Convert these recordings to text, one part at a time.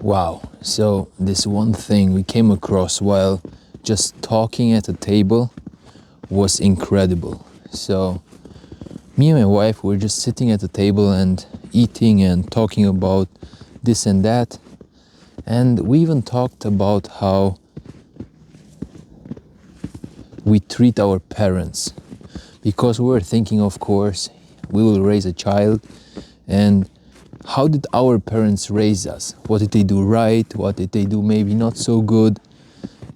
Wow, so this one thing we came across while just talking at a table was incredible. So, me and my wife were just sitting at the table and eating and talking about this and that. And we even talked about how we treat our parents. Because we were thinking, of course, we will raise a child, and how did our parents raise us? What did they do right? What did they do maybe not so good?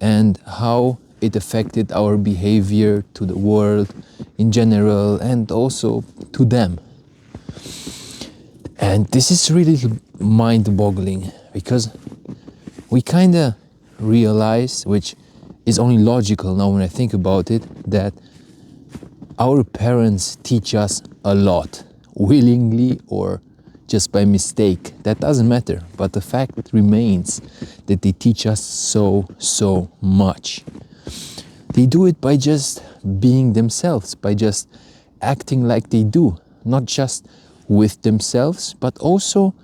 And how it affected our behavior to the world in general and also to them. And this is really mind-boggling because we kind of realize, which is only logical now when I think about it, that our parents teach us a lot, willingly or just by mistake. That doesn't matter, but the fact remains that they teach us so much. They do it by just being themselves, by just acting like they do, not just with themselves, but also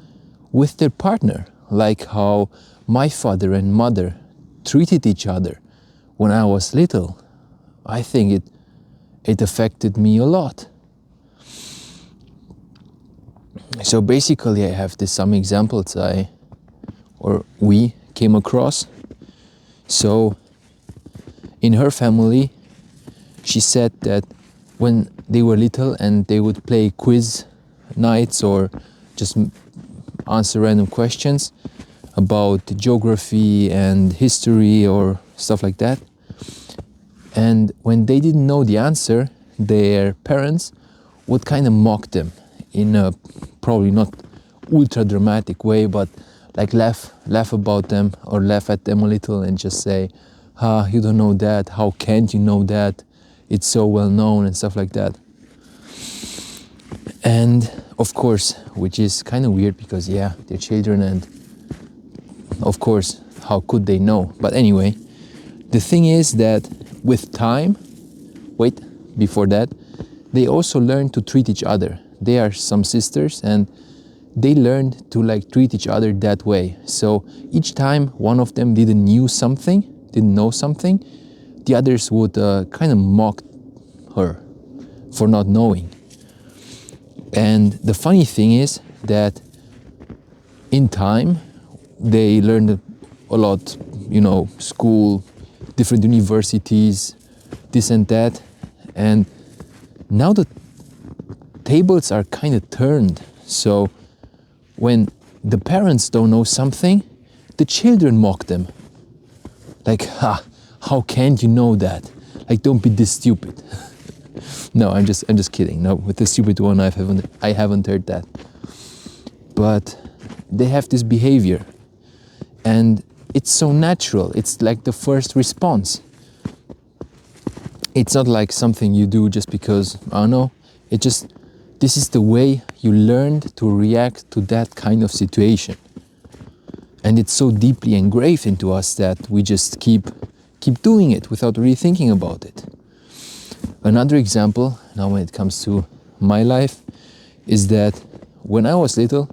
with their partner, like how my father and mother treated each other when I was little. I think it affected me a lot. So basically I have some examples we came across. So in her family, she said that when they were little and they would play quiz nights or just answer random questions about geography and history or stuff like that. And when they didn't know the answer, their parents would kind of mock them in a probably not ultra dramatic way, but like laugh about them or laugh at them a little and just say, you don't know that, how can't you know that? It's so well known and stuff like that. And of course, which is kind of weird because they're children and of course, how could they know? But anyway, the thing is that with time, before that, they also learn to treat each other. They are some sisters and they learned to treat each other that way. So each time one of them didn't know something, the others would kind of mock her for not knowing. And the funny thing is that in time, they learned a lot, school, different universities, this and that. And now the tables are kind of turned. So when the parents don't know something, the children mock them. How can't you know that? Don't be this stupid. No, I'm just kidding. No, with the stupid one, I haven't heard that. But they have this behavior, and it's so natural. It's like the first response. It's not like something you do just because, this is the way you learned to react to that kind of situation. And it's so deeply engraved into us that we just keep doing it without really thinking about it. Another example, now when it comes to my life, is that when I was little,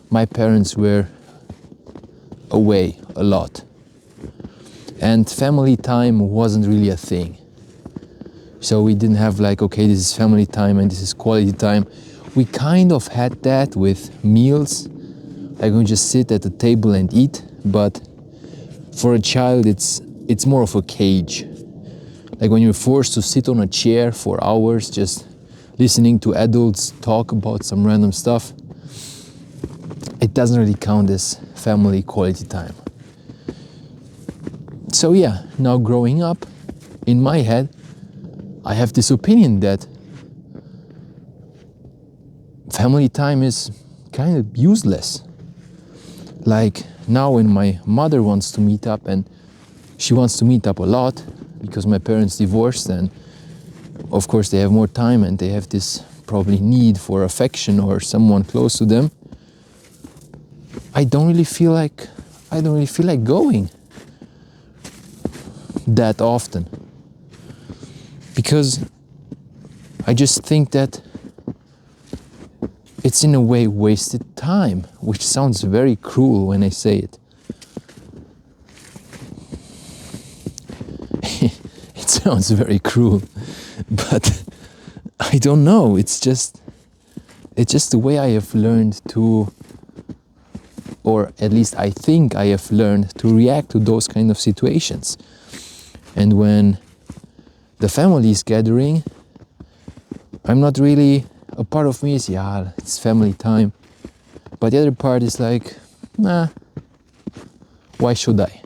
my parents were away a lot. And family time wasn't really a thing. So we didn't have this is family time and this is quality time. We kind of had that with meals, we just sit at the table and eat, but for a child it's more of a cage. When you're forced to sit on a chair for hours just listening to adults talk about some random stuff, it doesn't really count as family quality time. So now growing up, in my head, I have this opinion that family time is kind of useless. Now when my mother wants to meet up, and she wants to meet up a lot because my parents divorced, and of course they have more time and they have this probably need for affection or someone close to them, I don't really feel like going that often. Because I just think that it's in a way wasted time, which sounds very cruel when I say it. sounds very cruel, but I don't know. It's just the way I have learned to, or at least I think I have learned to react to those kind of situations. And when the family is gathering, I'm not really, a part of me is, yeah, it's family time. But the other part is like, nah, why should I?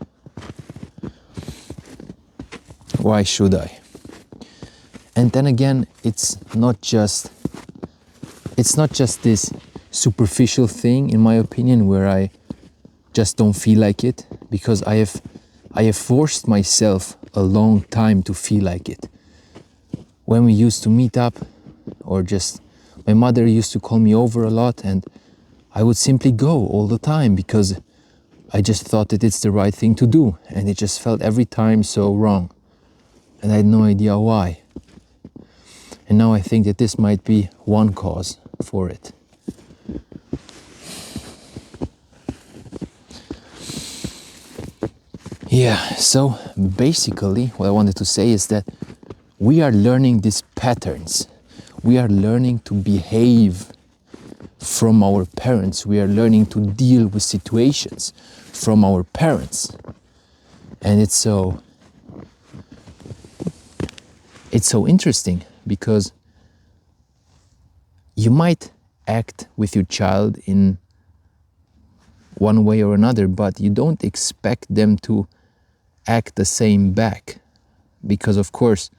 Why should I? And then again, it's not just this superficial thing, in my opinion, where I just don't feel like it, because I have forced myself a long time to feel like it. When we used to meet up, or just my mother used to call me over a lot, and I would simply go all the time because I just thought that it's the right thing to do, and it just felt every time so wrong, and I had no idea why. And now I think that this might be one cause for it. Yeah, so basically what I wanted to say is that we are learning these patterns. We are learning to behave from our parents. We are learning to deal with situations from our parents. And it's so interesting, because you might act with your child in one way or another, but you don't expect them to act the same back. Because of course,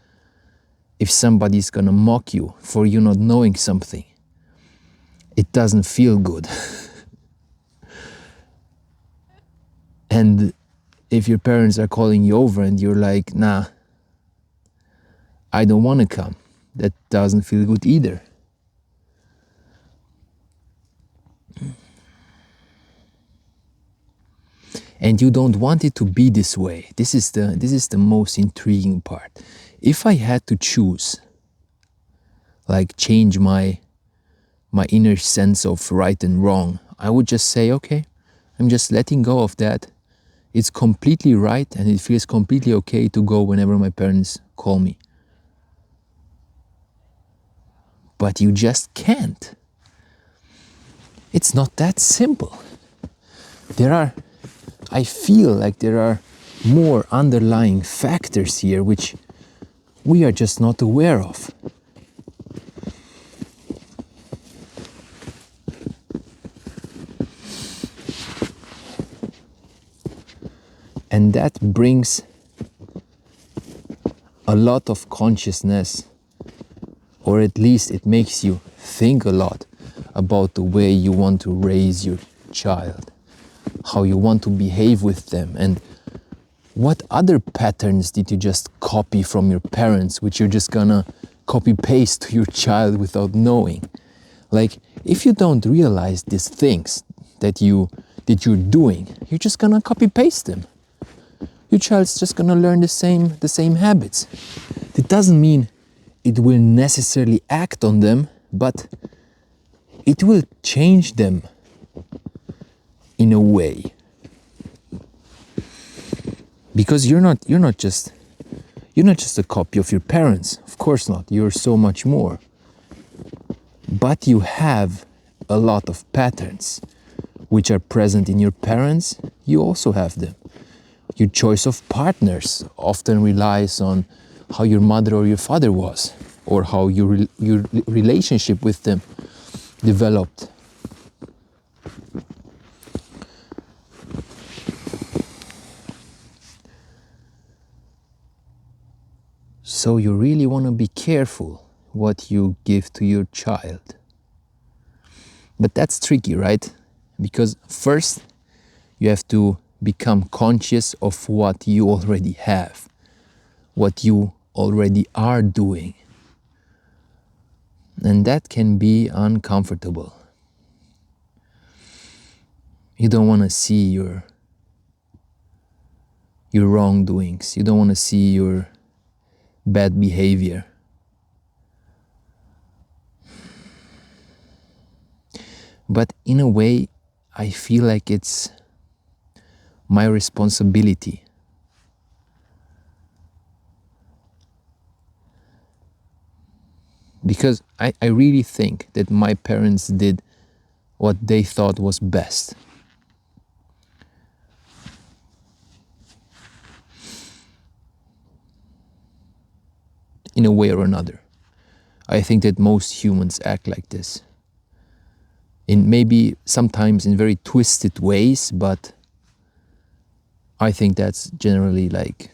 if somebody's gonna mock you for you not knowing something, it doesn't feel good. And if your parents are calling you over and you're like, nah, I don't want to come, that doesn't feel good either. And you don't want it to be this way. This is the most intriguing part. If I had to choose, like change my inner sense of right and wrong, I would just say, okay, I'm just letting go of that. It's completely right, and it feels completely okay to go whenever my parents call me. But you just can't. It's not that simple. I feel like there are more underlying factors here which we are just not aware of. And that brings a lot of consciousness, or at least it makes you think a lot about the way you want to raise your child, how you want to behave with them, and what other patterns did you just copy from your parents, which you're just gonna copy paste to your child without knowing. Like, if you don't realize these things that you're doing, you're just gonna copy paste them. Your child's just gonna learn the same habits. It doesn't mean it will necessarily act on them, but it will change them in a way. Because you're not just a copy of your parents. Of course not. You're so much more. But you have a lot of patterns which are present in your parents. You also have them. Your choice of partners often relies on how your mother or your father was, or how your relationship with them developed. So you really want to be careful what you give to your child. But that's tricky, right? Because first you have to become conscious of what you already have, what you already are doing. And that can be uncomfortable. You don't want to see your wrongdoings. You don't want to see your bad behavior. But in a way, I feel like it's my responsibility Because I really think that my parents did what they thought was best. In a way or another. I think that most humans act like this. In maybe sometimes in very twisted ways, but I think that's generally like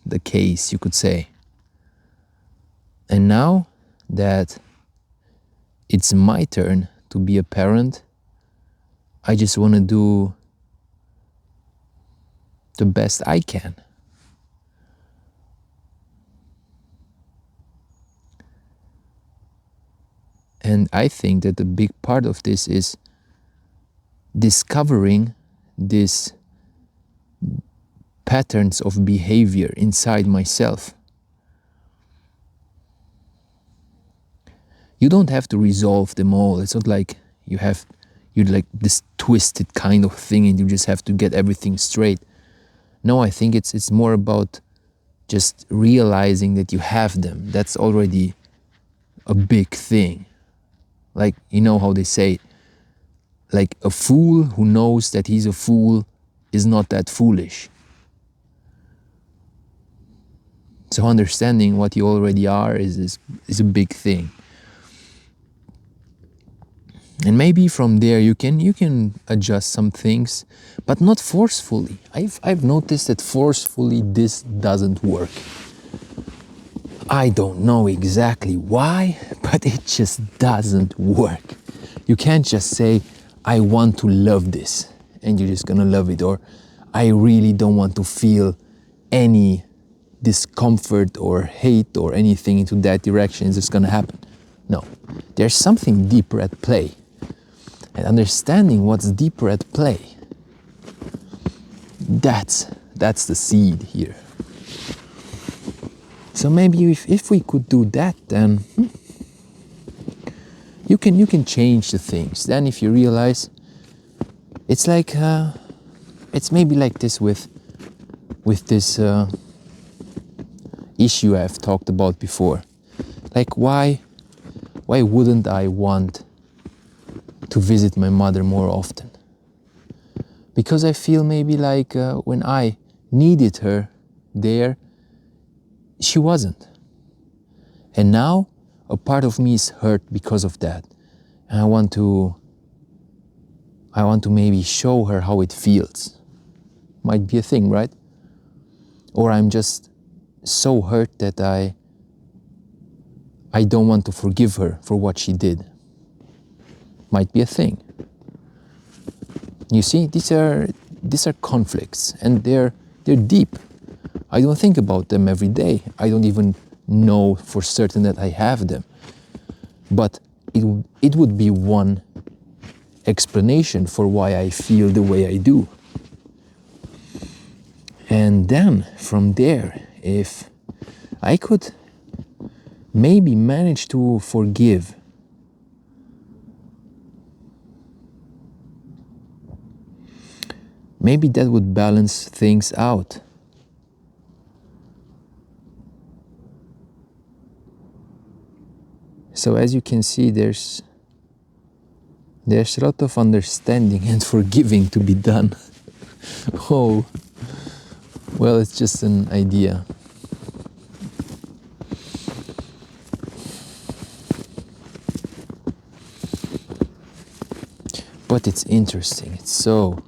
the case, you could say. And now that it's my turn to be a parent, I just want to do the best I can. And I think that a big part of this is discovering these patterns of behavior inside myself. You don't have to resolve them all. It's not like you're like this twisted kind of thing and you just have to get everything straight. No, I think it's more about just realizing that you have them. That's already a big thing. Like, you know how they say, like a fool who knows that he's a fool is not that foolish. So understanding what you already are is a big thing. And maybe from there you can adjust some things, but not forcefully. I've noticed that forcefully this doesn't work. I don't know exactly why, but it just doesn't work. You can't just say, I want to love this, and you're just gonna love it, or I really don't want to feel any discomfort or hate or anything into that direction. It's just gonna happen. No, there's something deeper at play. And understanding what's deeper at play, that's the seed here. So maybe if we could do that, then you can change the things. Then if you realize, it's like it's maybe like this with this issue I've talked about before. Like why wouldn't I want to visit my mother more often? Because I feel maybe like when I needed her there, she wasn't. And now a part of me is hurt because of that. And I want to maybe show her how it feels. Might be a thing, right? Or I'm just so hurt that I don't want to forgive her for what she did. Might be a thing. You see, these are conflicts, and they're deep. I don't think about them every day. I don't even know for certain that I have them. But it would be one explanation for why I feel the way I do. And then from there, if I could maybe manage to forgive, maybe that would balance things out. So as you can see, there's a lot of understanding and forgiving to be done. Oh, well, it's just an idea. But it's interesting. It's so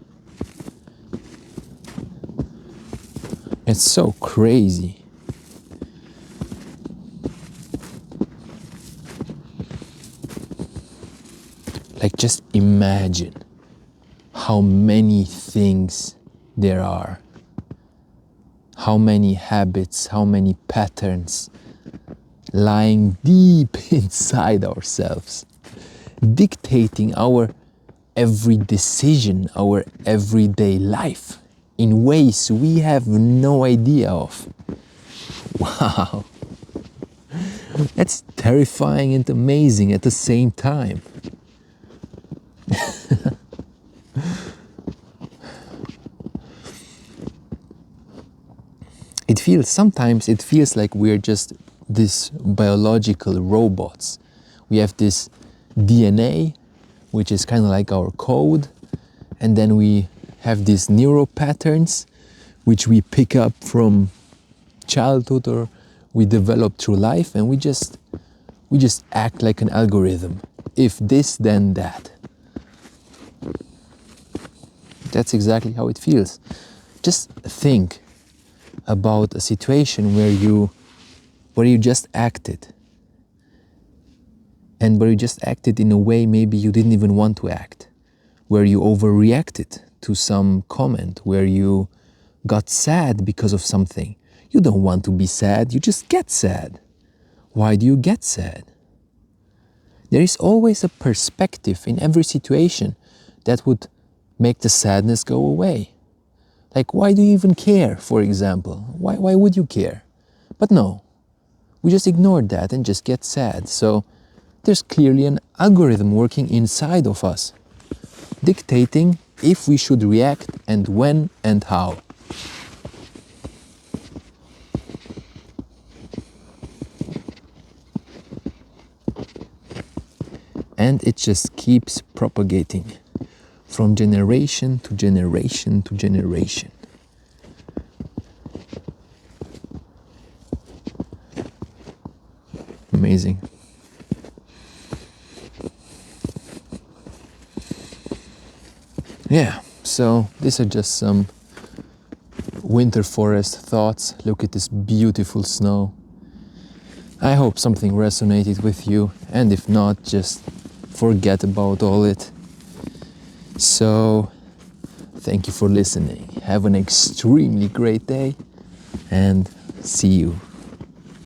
crazy. Like, just imagine how many things there are, how many habits, how many patterns lying deep inside ourselves, dictating our every decision, our everyday life in ways we have no idea of. Wow, that's terrifying and amazing at the same time. Sometimes it feels like we're just these biological robots We have this DNA, which is kind of like our code, and then we have these neural patterns, which we pick up from childhood or we develop through life, and we just act like an algorithm. If this, then that. That's exactly how it feels. Just think about a situation where you just acted, and where you just acted in a way maybe you didn't even want to act, where you overreacted to some comment, where you got sad because of something. You don't want to be sad, you just get sad. Why do you get sad? There is always a perspective in every situation that would make the sadness go away. Like, why do you even care, for example? Why would you care? But no, we just ignore that and just get sad. So there's clearly an algorithm working inside of us, dictating if we should react and when and how. And it just keeps propagating from generation to generation to generation. Amazing. Yeah, so these are just some winter forest thoughts. Look at this beautiful snow. I hope something resonated with you, and if not, just forget about all it. So, thank you for listening. Have an extremely great day, and see you.